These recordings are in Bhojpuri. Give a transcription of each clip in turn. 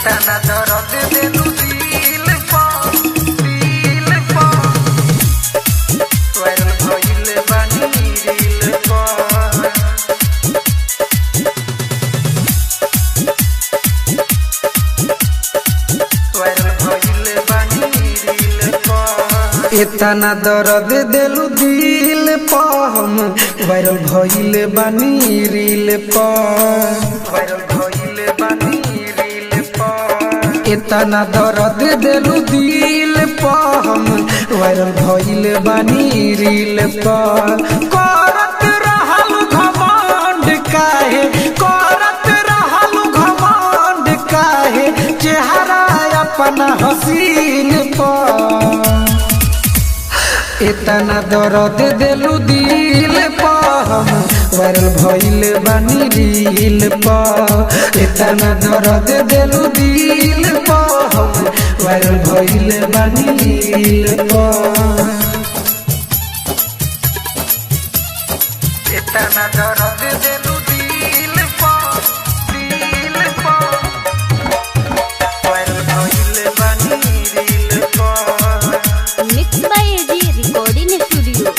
इतना दर्द देलू दिल पर वायरल भइल बानी रील पर वायरल भइल बानी रील पर इतना दर्द देलू दिल पर हम वायरल भइल बानी रील पर वायरल भइल बानी इतना दर्द देलू दिल पर हम वायरल भइल बानी रील पर करत रहल घमंड काहे करत रहल घमंड काहे चेहरा अपना हसीन पर इतना दर्द देलू दिल पर हम वायरल भइल बानी रील पर इतना दर्द देलू दिल पर हम वायरल भइल बानी रील पर इतना दर्द देलू दिल पर वायरल भइल बानी रील पर mix by AG recording studio.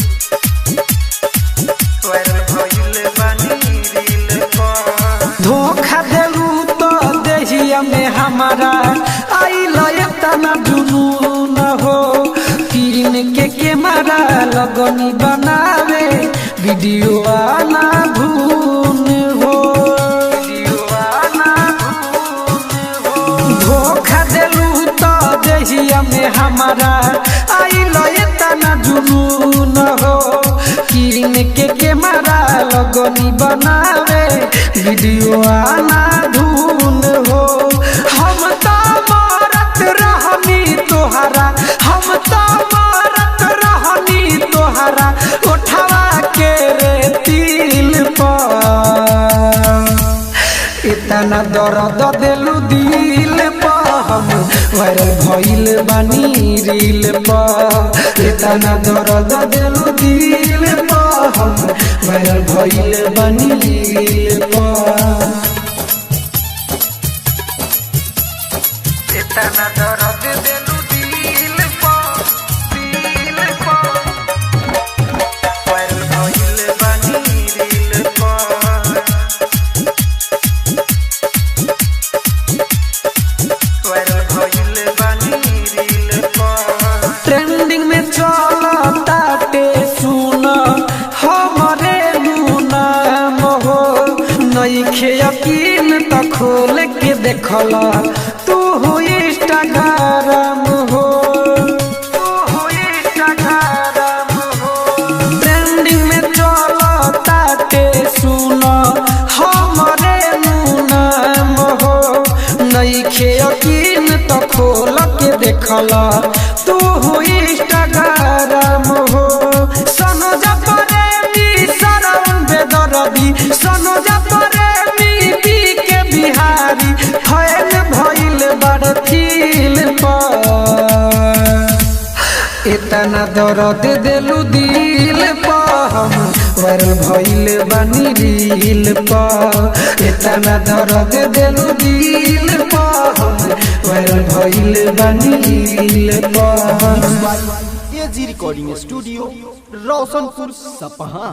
धोखा देलू तो देहिया में हमारा आइल इतना जुनून हो किन के कैमरा लगनी बनावे वीडियो आना भून हो धोखा देलू तो देहिया में हमारा आइल इतना जुनून हो किन के कैमरा लगनी बनावे वीडियो आना धून हो हम तो मरत रहनी तोहरा हम तो मरत रहनी तोहरा उठवा के रे तिल पर इतना दर्द देलू दिल पर हम वायरल भइल बानी रील पर इतना दर्द देलू दिल पर हम वायरल भइल बानी रील पर इतना दर्द देलू दिल पर वायरल भइल बानी रील पर ट्रेंडिंग में चलताटे सुन हमरे नाम हो नइखे यकीन त खोल के देखला तू हो इंस्टाग्राम हो ट्रेंडिंग में चलताटे सुन हमरे नाम हो नइखे यकीन त खोल के देखला तू हो इंस्टाग्राम हो सनोज प्रेमी सरवन बेदरदी सनोज प्रेमी बी के बिहारी फैल भइल बड़ फील पर इतना दर्द देलू दिल पर हम वायरल भइल बानी रील पर इतना दर्द देलू दिल पर हम वायरल भइल बानी रील पर एजी रिकॉर्डिंग स्टूडियो रोशनपुर सपहा।